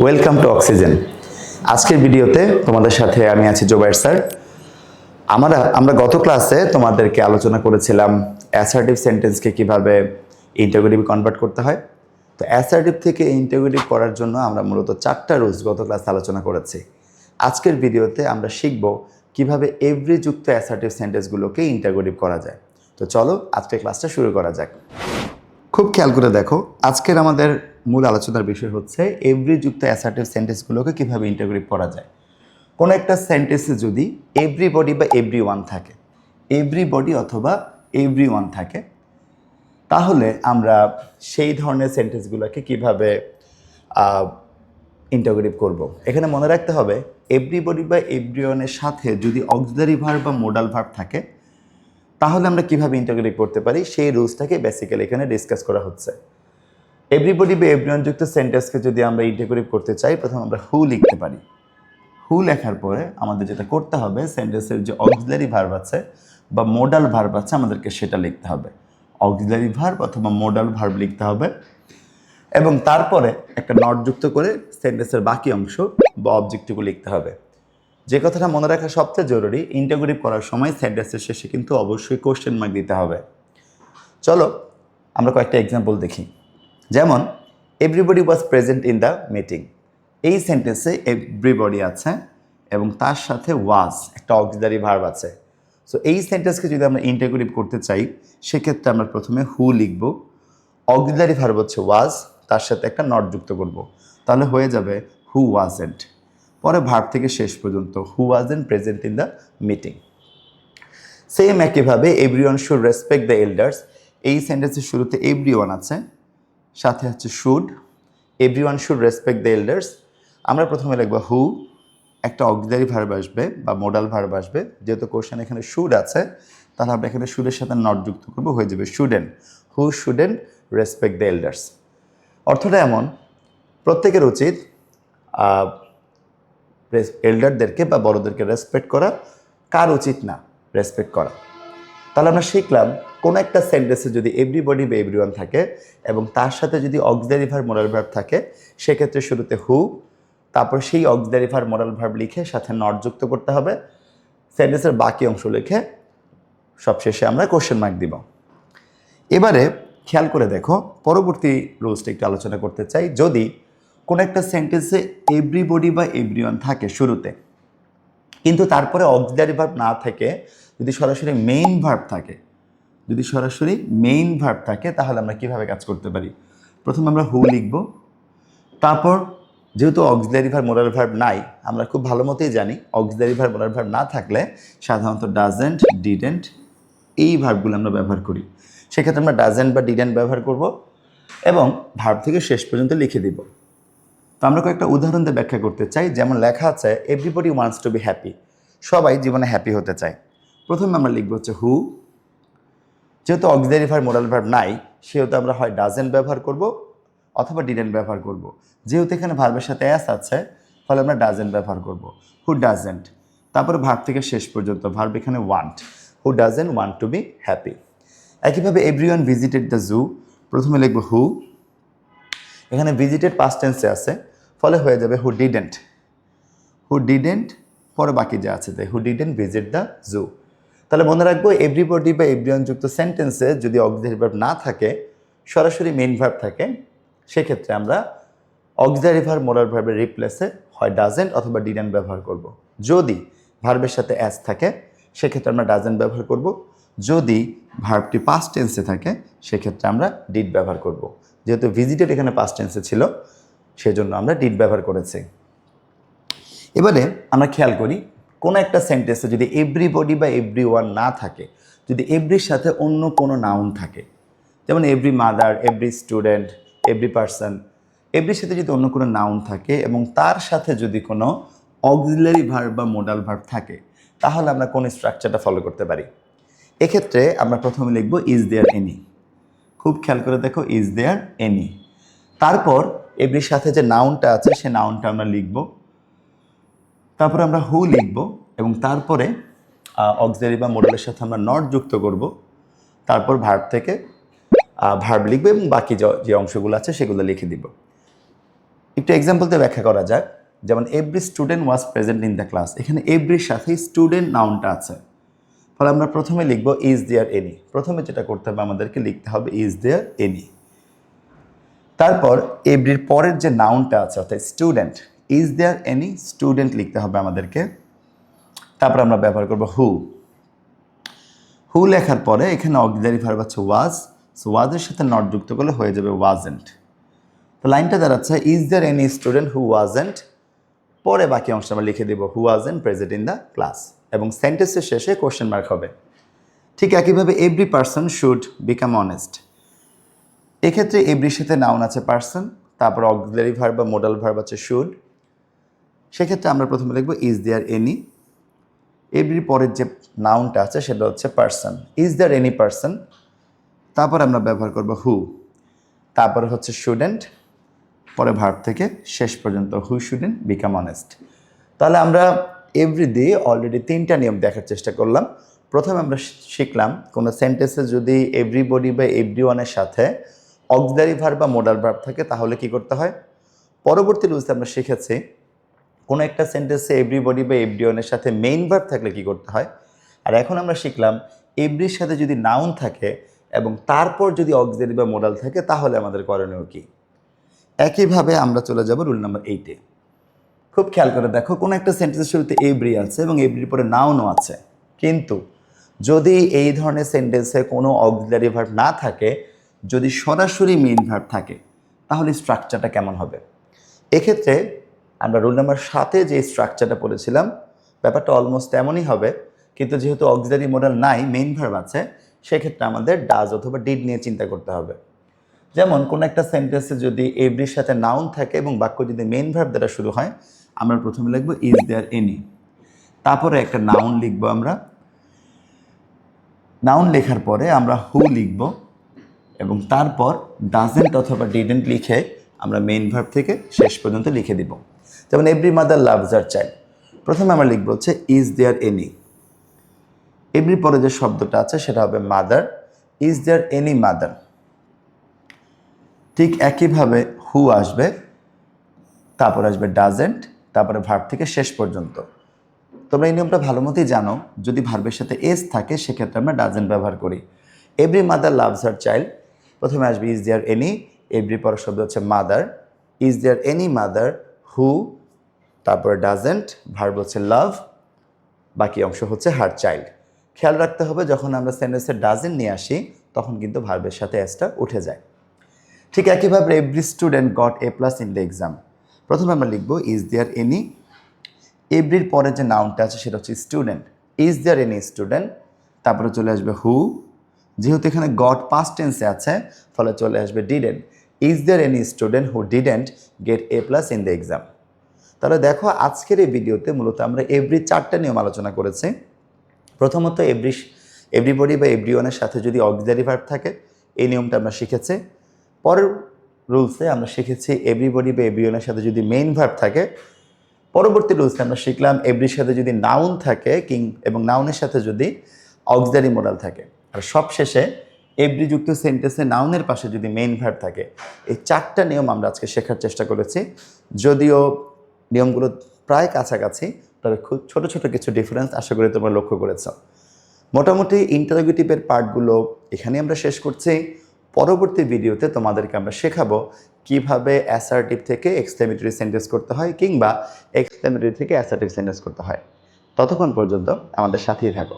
Welcome to oxygen. আজকের ভিডিওতে তোমাদের সাথে আমি আছি জোবায়ের স্যার। আমরা গত ক্লাসে তোমাদেরকে আলোচনা করেছিলাম অ্যাসার্টিভ সেন্টেন্সকে কিভাবে ইন্টারোগেটিভ কনভার্ট করতে হয়। তো অ্যাসার্টিভ থেকে ইন্টারোগেটিভ করার জন্য আমরা মূলত 4টা রুলস গত ক্লাসে আলোচনা করেছি। আজকের ভিডিওতে আমরা শিখব কিভাবে এভরি যুক্ত অ্যাসার্টিভ সেন্টেন্সগুলোকে ইন্টারোগেটিভ করা যায়। তো চলো আজকের ক্লাসটা শুরু করা যাক। খুব খেয়াল করে দেখো, আজকের আমাদের মূল আলোচনার বিষয় হচ্ছে এভরি যুক্ত অ্যাসার্টিভ সেন্টেন্সগুলোকে কিভাবে ইন্টারোগেটিভ করা যায়। কোনো একটা সেন্টেন্সে যদি এভরিবডি বা এভরিওয়ান থাকে, এভরিবডি অথবা এভরিওয়ান থাকে, তাহলে আমরা সেই ধরনের সেন্টেন্সগুলোকে কিভাবে ইন্টারোগেটিভ করব। এখানে মনে রাখতে হবে এভরিবডি বা এভরিওয়ানের সাথে যদি অক্সিলারি ভার্ব বা মোডাল ভার্ব থাকে, তাহলে আমরা কিভাবে ইন্টারোগেটিভ করতে পারি সেই রুলসটাকে বেসিক্যালি এখানে ডিসকাস করা হচ্ছে। এভরিবডি বা এভরিওয়ান যুক্ত সেন্টেন্সকে যদি আমরা ইন্টারোগেটিভ করতে চাই, প্রথমে আমরা হু লিখতে পারি। হু লেখার পরে আমাদের যেটা করতে হবে, সেন্টেন্সের যে অক্সিলারি ভার্ব আছে বা মোডাল ভার্ব আছে আমাদেরকে সেটা লিখতে হবে। অক্সিলারি ভার্ব অথবা মোডাল ভার্ব লিখতে হবে এবং তারপরে একটা নট যুক্ত করে সেন্টেন্সের বাকি অংশ বা অবজেক্টটুকু লিখতে হবে। যে কথাটা মনে রাখা সবচেয়ে জরুরি, ইন্টারোগেটিভ করার সময় সেন্টেন্সের শেষে কিন্তু অবশ্যই কোশ্চেন মার্ক দিতে হবে। চলো আমরা কয়েকটা এক্সাম্পল দেখি। যেমন everybody was present in the meeting. এই সেন্টেন্সে এভরিবডি আছে এবং তার সাথে ওয়াজ একটা অক্সিলারি ভার্ব আছে। সো এই সেন্টেন্সকে যদি আমরা ইন্টারোগেটিভ করতে চাই, সেক্ষেত্রে আমরা প্রথমে হু লিখব, অক্সিলারি ভার্ব হচ্ছে ওয়াজ, তার সাথে একটা নট যুক্ত করব, তাহলে হয়ে যাবে হু ওয়াজেন্ট। পরে ভার্ব থেকে শেষ পর্যন্ত who wasn't present in the meeting. Same একইভাবে everyone should respect the elders. এই সেন্টেন্সের শুরুতে এভরিওয়ান আছে, সাথে হচ্ছে should. Everyone should respect the elders. আমরা প্রথমে লিখবো হু, একটা অক্সিলারি ভার্ব আসবে বা মোডাল ভার্ব আসবে। যেহেতু কোশ্চেন এখানে শুড আছে, তাহলে আমরা এখানে শুডের সাথে নট যুক্ত করবো, হয়ে যাবে shouldn't. Who shouldn't respect the elders. অর্থটা এমন, প্রত্যেকের উচিত এল্ডারদেরকে বা বড়দেরকে রেসপেক্ট করা, কার উচিত না রেসপেক্ট করা। তাহলে আমরা শিখলাম কোনো একটা সেন্টেন্সে যদি এভরিবডি বা এভরিওয়ান থাকে এবং তার সাথে যদি অক্সিলারি ভার্ব মোডাল ভার্ব থাকে, সেক্ষেত্রে শুরুতে হু, তারপর সেই অক্সিলারি ভার্ব মোডাল ভার্ব লিখে সাথে নট যুক্ত করতে হবে, সেন্টেন্সের বাকি অংশ লিখে সবশেষে আমরা কোশ্চেন মার্ক দিব। এবারে খেয়াল করে দেখো, পরবর্তী রুলসটা একটু আলোচনা করতে চাই। যদি কোনো একটা সেন্টেন্সে এভরিবডি বা এভরিওয়ান থাকে শুরুতে, কিন্তু তারপরে অক্সিলারি ভার্ব না থেকে যদি সরাসরি মেইন ভার্ব থাকে, তাহলে আমরা কিভাবে কাজ করতে পারি? প্রথমে আমরা হু লিখব, তারপর যেহেতু অক্সিলারি ভার্ব মোডাল ভার্ব নাই, আমরা খুব ভালো মতোই জানি অক্সিলারি ভার্ব মোডাল ভার্ব না থাকলে সাধারণত ডাজেন্ট, ডিডেন্ট এই ভার্বগুলো আমরা ব্যবহার করি। সেক্ষেত্রে আমরা ডাজেন্ট বা ডিডেন্ট ব্যবহার করব এবং ভার্ব থেকে শেষ পর্যন্ত লিখে দিব। তো আমরা কয়েকটা উদাহরণ দিয়ে ব্যাখ্যা করতে চাই। যেমন লেখা আছে everybody wants to be happy, সবাই জীবনে হ্যাপি হতে চায়। প্রথমে আমরা লিখব হচ্ছে হু, যেহেতু অক্সিলারি ভার্ব মোডাল ভার্ব নাই, সেহেতু আমরা হয় ডাজেন্ট ব্যবহার করব অথবা ডিডেন্ট ব্যবহার করব। যেহেতু এখানে ভার্বের সাথে অ্যাস আছে, ফলে আমরা ডাজেন্ট ব্যবহার করব। হু ডাজেন্ট, তারপরে ভার্ব থেকে শেষ পর্যন্ত ভার্ব এখানে want, who doesn't want to be happy. একইভাবে এভরিওয়ান ভিজিটেড দ্য জু, প্রথমে লিখব হু, এখানে ভিজিটেড পাস্ট টেন্সে আছে, ফলে হয়ে যাবে হু ডিডেন্ট, পরে বাকি যা আছে তাই হু ডিডেন্ট ভিজিট দ্য জু। তাহলে মনে রাখবো এভরিবডি বা এভরিওয়ান যুক্ত সেন্টেন্সে যদি অক্সিলারি ভার্ব না থাকে, সরাসরি মেইন ভার্ব থাকে, সেক্ষেত্রে আমরা অক্সিলারি ভার্ব মোডাল ভার্বের রিপ্লেসে হয় ডাজেন্ট অথবা ডিডেন্ট ব্যবহার করব। যদি ভার্বের সাথে অ্যাস থাকে, সেক্ষেত্রে আমরা ডাজেন্ট ব্যবহার করব। যদি ভার্বটি পাস্ট টেন্সে থাকে, সেক্ষেত্রে আমরা ডিড ব্যবহার করব। যেহেতু ভিজিটেড এখানে পাস্ট টেন্সে ছিল, সেজন্য আমরা ডিড ব্যবহার করেছি। এবারে আমরা খেয়াল করি, কোনো একটা সেন্টেন্সে যদি এভরিবডি বা এভরিওয়ান না থাকে, যদি এভরির সাথে অন্য কোনো নাউন থাকে, যেমন every mother, every student, every person, এভরির সাথে যদি অন্য কোনো নাউন থাকে এবং তার সাথে যদি কোনো অক্সিলারি ভার্ব বা মোডাল ভার্ব থাকে, তাহলে আমরা কোন স্ট্রাকচারটা ফলো করতে পারি? এক্ষেত্রে আমরা প্রথমে লিখব ইজ দেয়ার এনি। খুব খেয়াল করে দেখো, ইজ দেয়ার এনি। তারপর এভরির সাথে যে নাউনটা আছে সে নাউনটা আমরা লিখব, তারপরে আমরা হু লিখব এবং তারপরে অক্সিলারি বা মোডালের সাথে আমরা নট যুক্ত করব। তারপর ভার্ব থেকে ভার্ব লিখবো এবং বাকি যে অংশগুলো আছে সেগুলো লিখে দিব। একটু এক্সাম্পলতে ব্যাখ্যা করা যাক। যেমন every student was present in the class, এখানে এভরির সাথে স্টুডেন্ট নাউনটা আছে, ফলে আমরা প্রথমে লিখবো ইজ দেয়ার এনি। প্রথমে যেটা করতে হবে আমাদেরকে লিখতে হবে ইজ দেয়ার এনি। তারপর এভরির পরের যে নাউনটা আছে অর্থাৎ student, is there any student লিখতে হবে আমাদেরকে। তারপর আমরা ব্যবহার করব হু। হু লেখার পরে এখানে অক্সিলারি ভার্ব আছে ওয়াজ, সো ওয়াজের সাথে নট যুক্ত করলে হয়ে যাবে ওয়াজেন্ট। তো লাইনটা দাঁড়াচ্ছে is there any student who wasn't, পরে বাকি অংশ আমরা লিখে দেব who wasn't present in the class, এবং সেন্টেন্সের শেষে কোশ্চেন মার্ক হবে। ঠিক একইভাবে every person should become honest, এক্ষেত্রে এভরির সাথে নাউন আছে পারসন, তারপর অক্সিলারি ভার্ব বা মোডাল ভার্ব আছে শুড। সেক্ষেত্রে আমরা প্রথমে লিখব ইজ দেয়ার এনি, এভরির পরের যে নাউনটা আছে সেটা হচ্ছে person, is there any person. তারপর আমরা ব্যবহার করব হু, তারপরে হচ্ছে স্টুডেন্ট, পরে ভার্ব থেকে শেষ পর্যন্ত হু শুডেন্ট বিকাম অনেস্ট। তাহলে আমরা এভরি দিয়ে অলরেডি 3টা নিয়ম দেখার চেষ্টা করলাম। প্রথমে আমরা শিখলাম কোনো সেন্টেন্সে যদি এভরিবডি বা এভরিওয়ানের সাথে অক্সিলারি ভার্ব বা মোডাল ভার্ব থাকে তাহলে কি করতে হয়। পরবর্তী রুলসে আমরা শিখেছি কোনো একটা সেন্টেন্সে এভরিবডি বা এভরিওয়ানের সাথে মেইন ভার্ব থাকলে কি করতে হয়। আর এখন আমরা শিখলাম এভরির সাথে যদি নাউন থাকে এবং তারপর যদি অক্সিলারি বা মোডাল থাকে তাহলে আমাদের করণীয় কী। একইভাবে আমরা চলে যাব রুল নাম্বার 8-এ। খুব খেয়াল করে দেখো, কোনো একটা সেন্টেন্সের শুরুতে এভরি আছে এবং এভরির পরে নাউনও আছে, কিন্তু যদি এই ধরনের সেন্টেন্সে কোনো অক্সিলারি ভার্ব না থাকে, যদি সরাসরি মেইন ভার্ব থাকে, তাহলে স্ট্রাকচারটা কেমন হবে। এক্ষেত্রে আমরা রুল নাম্বার 7-এ যে স্ট্রাকচারটা পড়েছিলাম ব্যাপারটা অলমোস্ট এমনই হবে, কিন্তু যেহেতু অক্সিলারি মোডাল নাই, মেইন ভার্ব আছে, সেক্ষেত্রে আমাদের ডাজ অথবা ডিড নিয়ে চিন্তা করতে হবে। যেমন কোনো একটা সেন্টেন্সে যদি এভরির সাথে নাউন থাকে এবং বাক্য যদি মেইন ভার্ব দ্বারা শুরু হয়, আমরা প্রথমে লিখব ইজ দেয়ার এনি, তারপরে একটা নাউন লিখব। আমরা নাউন লেখার পরে আমরা হু লিখব এবং তারপর ডাজেন্ট অথবা ডিডেন্ট লিখে আমরা মেইন ভার্ব থেকে শেষ পর্যন্ত লিখে দিব। যেমন every mother loves her child, প্রথমে আমরা লিখব হচ্ছে ইজ দেয়ার এনি, এভরি পরে যে শব্দটা আছে সেটা হবে mother, is there any mother. ঠিক একইভাবে হু আসবে, তারপর আসবে ডাজেন্ট, তারপরে ভার্ব থেকে শেষ পর্যন্ত। তোমরা এই নিয়মটা ভালো মতোই জানো, যদি ভার্বের সাথে এস থাকে সেক্ষেত্রে আমরা ডাজেন্ট ব্যবহার করি। Every mother loves her child, প্রথমে আসবে ইজ দেয়ার এনি, এভরি পরের শব্দ হচ্ছে mother, is there any mother who, তারপরে ডাজেন্ট, ভার্ব হচ্ছে লাভ, বাকি অংশ হচ্ছে হার চাইল্ড। খেয়াল রাখতে হবে যখন আমরা সেন্টেন্সে ডাজেন্ট নিয়ে আসি তখন কিন্তু ভার্বের সাথে এসটা উঠে যায়। ঠিক একইভাবে every student got a plus in the exam, প্রথমে আমরা লিখব ইজ দেয়ার এনি, এভরির পরে যে নাউনটা আছে সেটা হচ্ছে student, is there any student, তারপরে চলে আসবে হু, যেহেতু এখানে গট পাস্ট টেন্সে আছে ফলে চলে আসবে didn't, is there any student who didn't get A plus in the exam. তাহলে দেখো আজকের এই ভিডিওতে মূলত আমরা এভরি 4টা নিয়ম আলোচনা করেছি। প্রথমত এভরিবডি বা এভরিওয়ানের সাথে যদি অক্সিলারি ভার্ব থাকে, এই নিয়মটা আমরা শিখেছি। পরের রুলসে আমরা শিখেছি এভরিবডি বা এভরিওয়ানের সাথে যদি মেইন ভার্ব থাকে। পরবর্তী রুলসে আমরা শিখলাম এভরির সাথে যদি নাউন থাকে এবং নাউনের সাথে যদি অক্সিলারি মোডাল থাকে। আর সবশেষে এভরি যুক্ত সেন্টেন্সে নাউনের পাশে যদি মেইন ভার্ব থাকে। এই 4টা নিয়ম আমরা আজকে শেখার চেষ্টা করেছি, যদিও নিয়মগুলো প্রায় কাছাকাছি, তবে খুব ছোট ছোট কিছু ডিফারেন্স আশা করি তোমরা লক্ষ্য করেছ। মোটামুটি ইন্টারোগেটিভের পার্টগুলো এখানে আমরা শেষ করছি। পরবর্তী ভিডিওতে তোমাদেরকে আমরা শেখাবো কিভাবে অ্যাসার্টিভ থেকে এক্সক্লেমেটরি সেন্টেন্স করতে হয় কিংবা এক্সক্লেমেটরি থেকে অ্যাসার্টিভ সেন্টেন্স করতে হয়। ততক্ষণ পর্যন্ত আমাদের সাথেই থাকো।